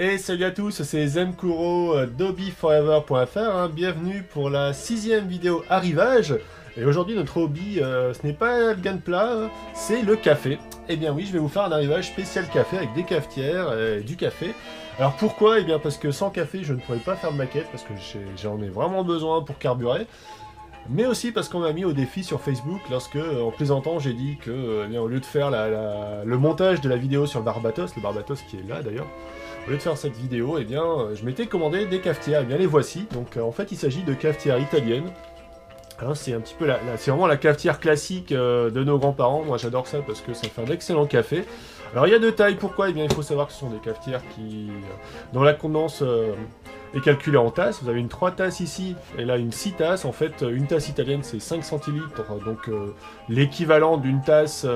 Et salut à tous, c'est Zemkuro d'hobbyforever.fr, bienvenue pour la 6e vidéo arrivage. Et aujourd'hui notre hobby, ce n'est pas le Gunpla, c'est le café. Eh bien oui, je vais vous faire un arrivage spécial café avec des cafetières et du café. Alors pourquoi? Eh bien parce que sans café je ne pourrais pas faire de maquette, parce que j'en ai vraiment besoin pour carburer. Mais aussi parce qu'on m'a mis au défi sur Facebook lorsque, en plaisantant, j'ai dit que, eh bien, au lieu de faire le montage de la vidéo sur le Barbatos qui est là d'ailleurs, au lieu de faire cette vidéo, eh bien, je m'étais commandé des cafetières. Eh bien, les voici. Donc, en fait, il s'agit de cafetières italiennes. Hein, c'est un petit peu c'est vraiment la cafetière classique de nos grands-parents. Moi, j'adore ça parce que ça fait un excellent café. Alors, il y a deux tailles. Pourquoi? Eh bien, il faut savoir que ce sont des cafetières dont la condense est calculée en tasses. Vous avez une 3 tasses ici, et là une 6 tasses. En fait, une tasse italienne, c'est 5 centilitres. Donc, l'équivalent d'une tasse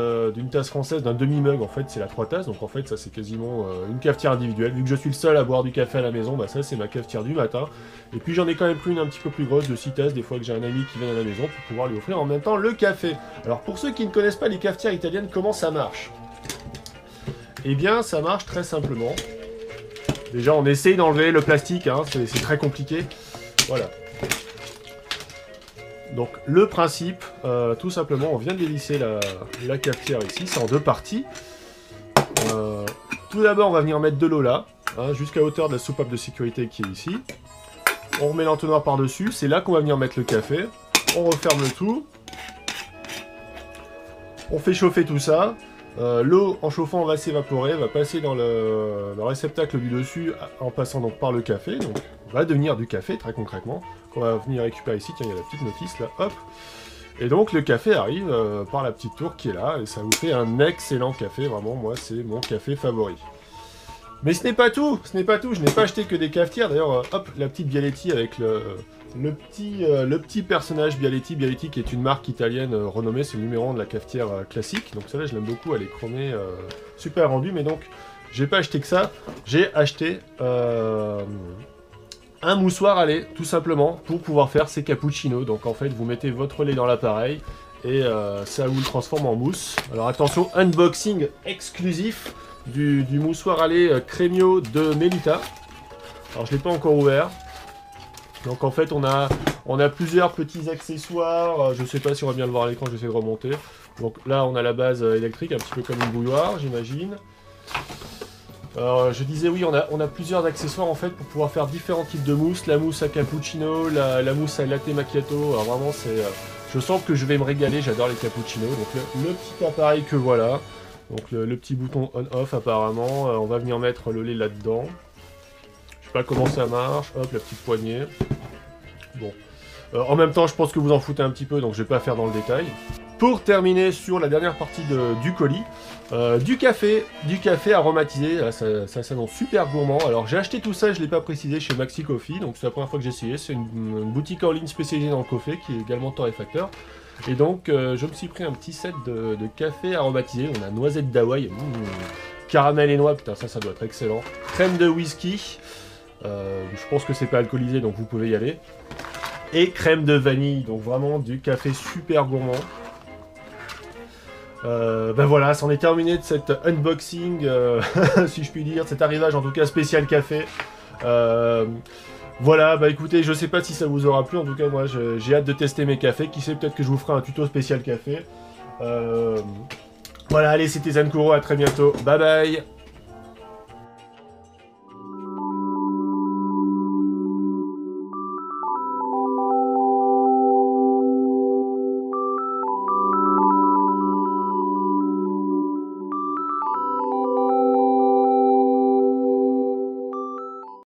française, d'un demi-mug, en fait, c'est la 3 tasses. Donc, en fait, ça, c'est quasiment une cafetière individuelle. Vu que je suis le seul à boire du café à la maison, bah, ça, c'est ma cafetière du matin. Et puis, j'en ai quand même pris une un petit peu plus grosse, de 6 tasses, des fois que j'ai un ami qui vient à la maison pour pouvoir lui offrir en même temps le café. Alors, pour ceux qui ne connaissent pas les cafetières italiennes, comment ça marche? Eh bien, ça marche très simplement. Déjà, on essaye d'enlever le plastique, hein, c'est très compliqué. Voilà. Donc, le principe, tout simplement, on vient de dévisser la cafetière ici, c'est en deux parties. Tout d'abord, on va venir mettre de l'eau là, hein, jusqu'à hauteur de la soupape de sécurité qui est ici. On remet l'entonnoir par-dessus, c'est là qu'on va venir mettre le café. On referme le tout. On fait chauffer tout ça. L'eau, en chauffant, va s'évaporer, va passer dans le réceptacle du dessus en passant donc par le café. Donc, va devenir du café, très concrètement, qu'on va venir récupérer ici. Tiens, il y a la petite notice là, hop. Et donc, le café arrive par la petite tour qui est là, et ça vous fait un excellent café. Vraiment, moi, c'est mon café favori. Mais ce n'est pas tout, je n'ai pas acheté que des cafetières. D'ailleurs, hop, la petite Bialetti avec le petit personnage Bialetti qui est une marque italienne renommée, c'est le numéro 1 de la cafetière classique. Donc celle-là, je l'aime beaucoup, elle est chromée, super rendue. Mais donc, j'ai pas acheté que ça, j'ai acheté un moussoir à lait, tout simplement, pour pouvoir faire ces cappuccinos. Donc en fait, vous mettez votre lait dans l'appareil et ça vous le transforme en mousse. Alors attention, unboxing exclusif du moussoir à lait Crémio de Melita. Alors je l'ai pas encore ouvert. Donc en fait on a plusieurs petits accessoires. Je sais pas si on va bien le voir à l'écran, j'essaie de remonter. Donc là on a la base électrique, un petit peu comme une bouilloire j'imagine. Je disais oui, on a plusieurs accessoires en fait pour pouvoir faire différents types de mousse. La mousse à cappuccino, la mousse à latte macchiato. Alors vraiment c'est... je sens que je vais me régaler, j'adore les cappuccinos. Donc le petit appareil que voilà. Donc le petit bouton on-off apparemment, on va venir mettre le lait là-dedans. Je sais pas comment ça marche, hop, la petite poignée. Bon. En même temps, je pense que vous en foutez un petit peu, donc je vais pas faire dans le détail. Pour terminer sur la dernière partie du colis, du café aromatisé, là, ça s'annonce super gourmand. Alors j'ai acheté tout ça, je l'ai pas précisé, chez Maxi Coffee, donc c'est la première fois que j'ai essayé. C'est une boutique en ligne spécialisée dans le café, qui est également torréfacteur. Et donc, je me suis pris un petit set de café aromatisé. On a noisette d'Hawaï, caramel et noix, putain, ça doit être excellent. Crème de whisky, je pense que c'est pas alcoolisé, donc vous pouvez y aller. Et crème de vanille, donc vraiment du café super gourmand. Ben voilà, c'en est terminé de cet unboxing, si je puis dire, cet arrivage en tout cas spécial café. Voilà, bah écoutez, je sais pas si ça vous aura plu, en tout cas moi j'ai hâte de tester mes cafés, qui sait, peut-être que je vous ferai un tuto spécial café. Voilà, allez, c'était Zemkuro, à très bientôt, bye bye.